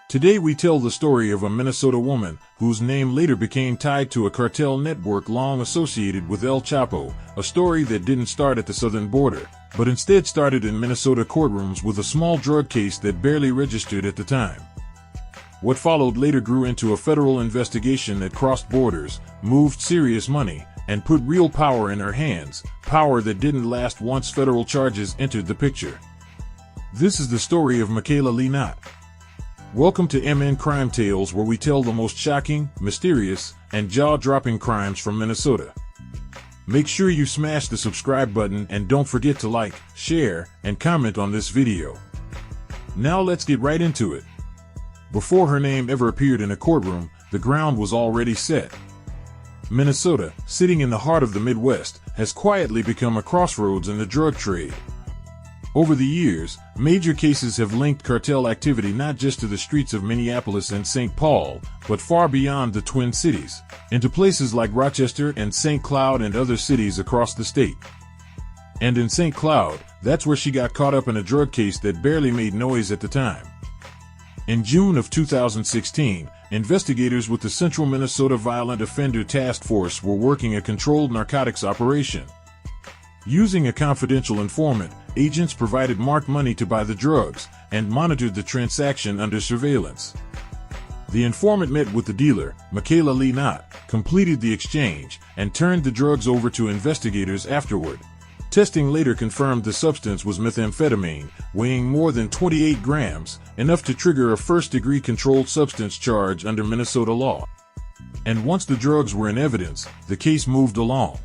Today we tell the story of a Minnesota woman whose name later became tied to a cartel network long associated with El Chapo, a story that didn't start at the southern border, but instead started in Minnesota courtrooms with a small drug case that barely registered at the time. What followed later grew into a federal investigation that crossed borders, moved serious money, and put real power in her hands, power that didn't last once federal charges entered the picture. This is the story of Macalla Knott. Welcome to MN Crime Tales, where we tell the most shocking, mysterious, and jaw-dropping crimes from Minnesota. Make sure you smash the subscribe button and don't forget to like, share, and comment on this video. Now let's get right into it. Before her name ever appeared in a courtroom, the ground was already set. Minnesota, sitting in the heart of the Midwest, has quietly become a crossroads in the drug trade. Over the years, major cases have linked cartel activity not just to the streets of Minneapolis and St. Paul, but far beyond the Twin Cities, into places like Rochester and St. Cloud and other cities across the state. And in St. Cloud, that's where she got caught up in a drug case that barely made noise at the time. In June of 2016, investigators with the Central Minnesota Violent Offender Task Force were working a controlled narcotics operation. Using a confidential informant, agents provided marked money to buy the drugs and monitored the transaction under surveillance. The informant met with the dealer, Macalla Knott, completed the exchange, and turned the drugs over to investigators afterward. Testing later confirmed the substance was methamphetamine, weighing more than 28 grams, enough to trigger a first-degree controlled substance charge under Minnesota law. And once the drugs were in evidence, the case moved along.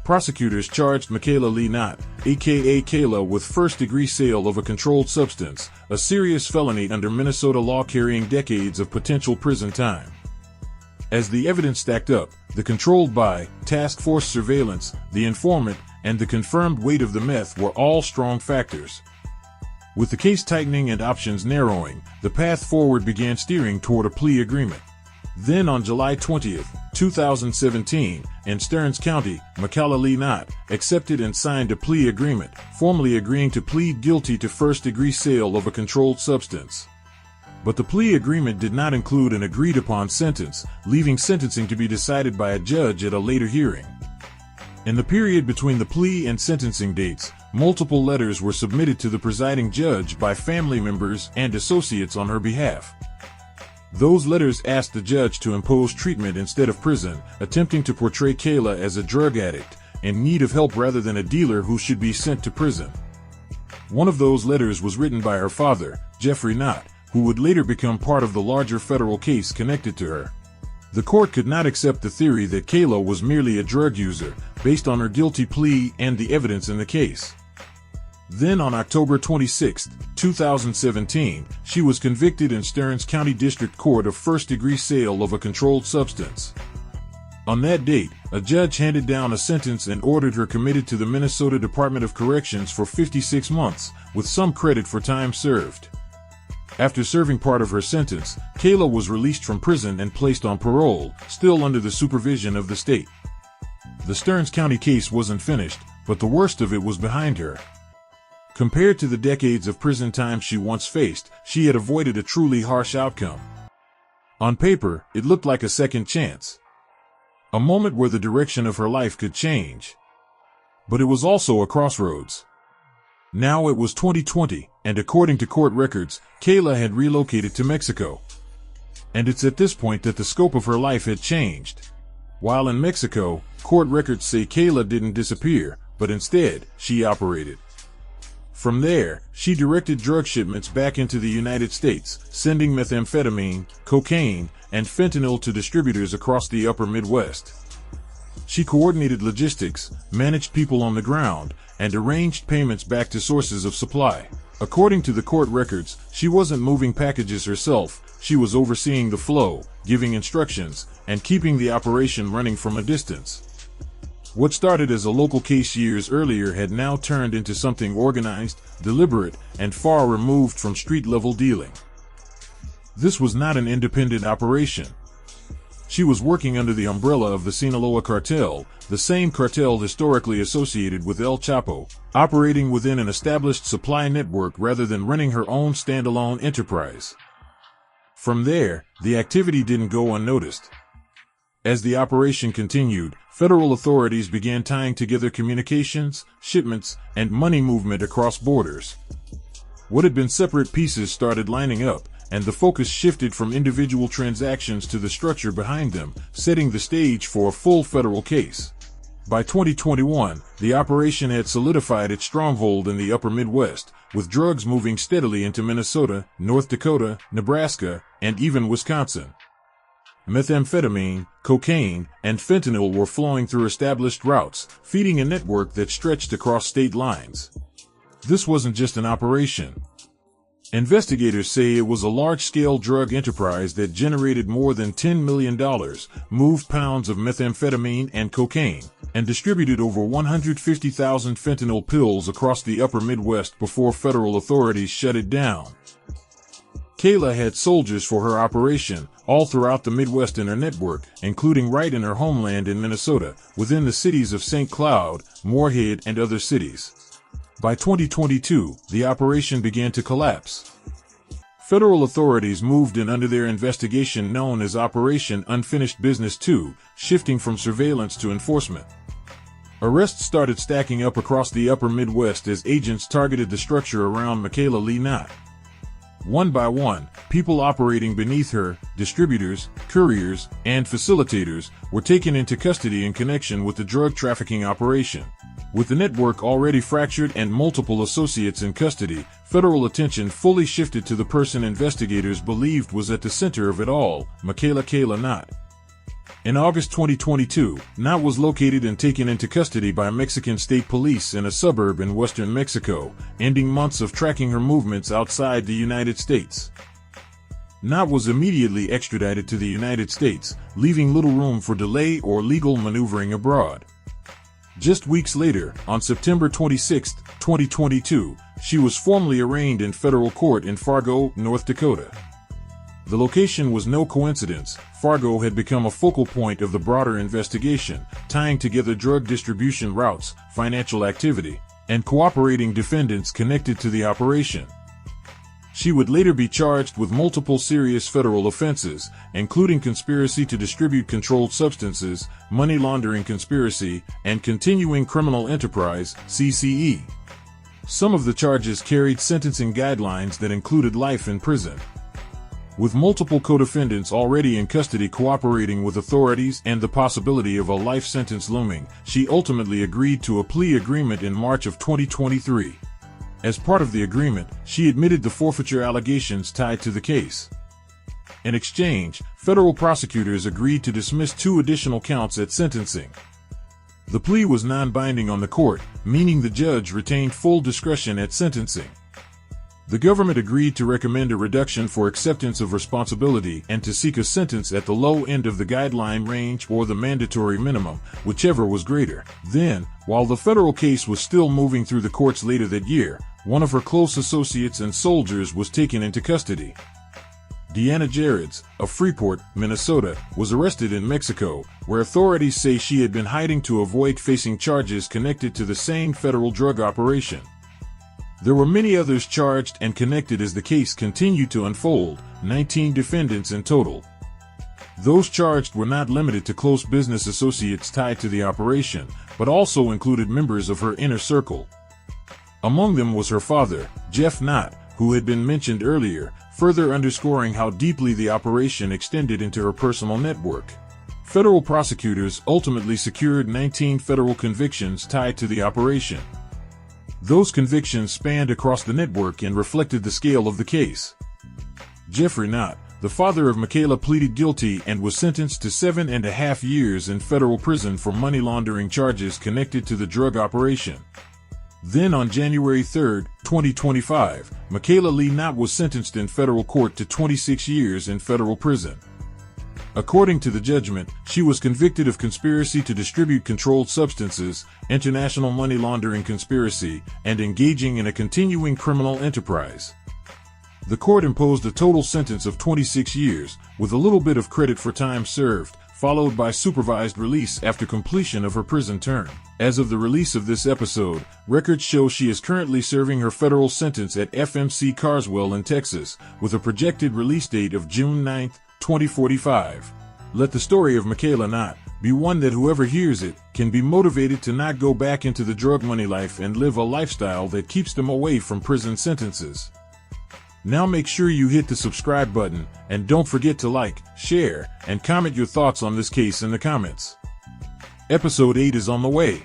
Prosecutors charged Macalla Knott, aka Kayla, with first-degree sale of a controlled substance, a serious felony under Minnesota law carrying decades of potential prison time. As the evidence stacked up, the controlled buy, task force surveillance, the informant, and the confirmed weight of the meth were all strong factors. With the case tightening and options narrowing, the path forward began steering toward a plea agreement. Then on July 20, 2017, in Stearns County, Macalla Knott accepted and signed a plea agreement, formally agreeing to plead guilty to first-degree sale of a controlled substance. But the plea agreement did not include an agreed-upon sentence, leaving sentencing to be decided by a judge at a later hearing. In the period between the plea and sentencing dates, multiple letters were submitted to the presiding judge by family members and associates on her behalf. Those letters asked the judge to impose treatment instead of prison, attempting to portray Kayla as a drug addict, in need of help rather than a dealer who should be sent to prison. One of those letters was written by her father, Jeffrey Knott, who would later become part of the larger federal case connected to her. The court could not accept the theory that Kayla was merely a drug user, based on her guilty plea and the evidence in the case. Then on October 26, 2017, she was convicted in Stearns County District Court of first-degree sale of a controlled substance. On that date, a judge handed down a sentence and ordered her committed to the Minnesota Department of Corrections for 56 months, with some credit for time served. After serving part of her sentence, Kayla was released from prison and placed on parole, still under the supervision of the state. The Stearns County case wasn't finished, but the worst of it was behind her. Compared to the decades of prison time she once faced, she had avoided a truly harsh outcome. On paper, it looked like a second chance. A moment where the direction of her life could change. But it was also a crossroads. Now it was 2020, and according to court records, Kayla had relocated to Mexico. And it's at this point that the scope of her life had changed. While in Mexico, court records say Kayla didn't disappear, but instead, she operated. From there, she directed drug shipments back into the United States, sending methamphetamine, cocaine, and fentanyl to distributors across the upper Midwest. She coordinated logistics, managed people on the ground, and arranged payments back to sources of supply. According to the court records, she wasn't moving packages herself, she was overseeing the flow, giving instructions, and keeping the operation running from a distance. What started as a local case years earlier had now turned into something organized, deliberate, and far removed from street-level dealing. This was not an independent operation. She was working under the umbrella of the Sinaloa cartel, the same cartel historically associated with El Chapo, operating within an established supply network rather than running her own standalone enterprise. From there, the activity didn't go unnoticed. As the operation continued, federal authorities began tying together communications, shipments, and money movement across borders. What had been separate pieces started lining up, and the focus shifted from individual transactions to the structure behind them, setting the stage for a full federal case. By 2021, the operation had solidified its stronghold in the upper Midwest, with drugs moving steadily into Minnesota, North Dakota, Nebraska, and even Wisconsin. Methamphetamine, cocaine, and fentanyl were flowing through established routes, feeding a network that stretched across state lines. This wasn't just an operation. Investigators say it was a large-scale drug enterprise that generated more than $10 million, moved pounds of methamphetamine and cocaine, and distributed over 150,000 fentanyl pills across the upper Midwest before federal authorities shut it down. Kayla had soldiers for her operation all throughout the Midwest in her network, including right in her homeland in Minnesota, within the cities of St. Cloud, Moorhead, and other cities. By 2022, the operation began to collapse. Federal authorities moved in under their investigation known as Operation Unfinished Business 2, shifting from surveillance to enforcement. Arrests started stacking up across the upper Midwest as agents targeted the structure around Macalla Knott. One by one, people operating beneath her, distributors, couriers, and facilitators, were taken into custody in connection with the drug trafficking operation. With the network already fractured and multiple associates in custody, federal attention fully shifted to the person investigators believed was at the center of it all, Macalla Knott. In August 2022, Knott was located and taken into custody by Mexican state police in a suburb in western Mexico, ending months of tracking her movements outside the United States. Knott was immediately extradited to the United States, leaving little room for delay or legal maneuvering abroad. Just weeks later, on September 26, 2022, she was formally arraigned in federal court in Fargo, North Dakota. The location was no coincidence. Fargo had become a focal point of the broader investigation, tying together drug distribution routes, financial activity, and cooperating defendants connected to the operation. She would later be charged with multiple serious federal offenses, including conspiracy to distribute controlled substances, money laundering conspiracy, and continuing criminal enterprise, CCE. Some of the charges carried sentencing guidelines that included life in prison. With multiple co-defendants already in custody cooperating with authorities and the possibility of a life sentence looming, she ultimately agreed to a plea agreement in March of 2023. As part of the agreement, she admitted the forfeiture allegations tied to the case. In exchange, federal prosecutors agreed to dismiss 2 additional counts at sentencing. The plea was non-binding on the court, meaning the judge retained full discretion at sentencing. The government agreed to recommend a reduction for acceptance of responsibility and to seek a sentence at the low end of the guideline range or the mandatory minimum, whichever was greater. Then, while the federal case was still moving through the courts later that year, one of her close associates and soldiers was taken into custody. Deanna Jareds, of Freeport, Minnesota, was arrested in Mexico, where authorities say she had been hiding to avoid facing charges connected to the same federal drug operation. There were many others charged and connected as the case continued to unfold, 19 defendants in total. Those charged were not limited to close business associates tied to the operation, but also included members of her inner circle. Among them was her father, Jeff Knott, who had been mentioned earlier, further underscoring how deeply the operation extended into her personal network. Federal prosecutors ultimately secured 19 federal convictions tied to the operation. Those convictions spanned across the network and reflected the scale of the case. Jeffrey Knott, the father of Macalla, pleaded guilty and was sentenced to 7.5 years in federal prison for money laundering charges connected to the drug operation. Then on January 3, 2025, Macalla Knott was sentenced in federal court to 26 years in federal prison. According to the judgment, she was convicted of conspiracy to distribute controlled substances, international money laundering conspiracy, and engaging in a continuing criminal enterprise. The court imposed a total sentence of 26 years, with a little bit of credit for time served, followed by supervised release after completion of her prison term. As of the release of this episode, records show she is currently serving her federal sentence at FMC Carswell in Texas, with a projected release date of June 9, 2045. Let the story of Macalla Knott be one that whoever hears it can be motivated to not go back into the drug money life and live a lifestyle that keeps them away from prison sentences. Now make sure you hit the subscribe button, and don't forget to like, share, and comment your thoughts on this case in the comments. Episode 8 is on the way.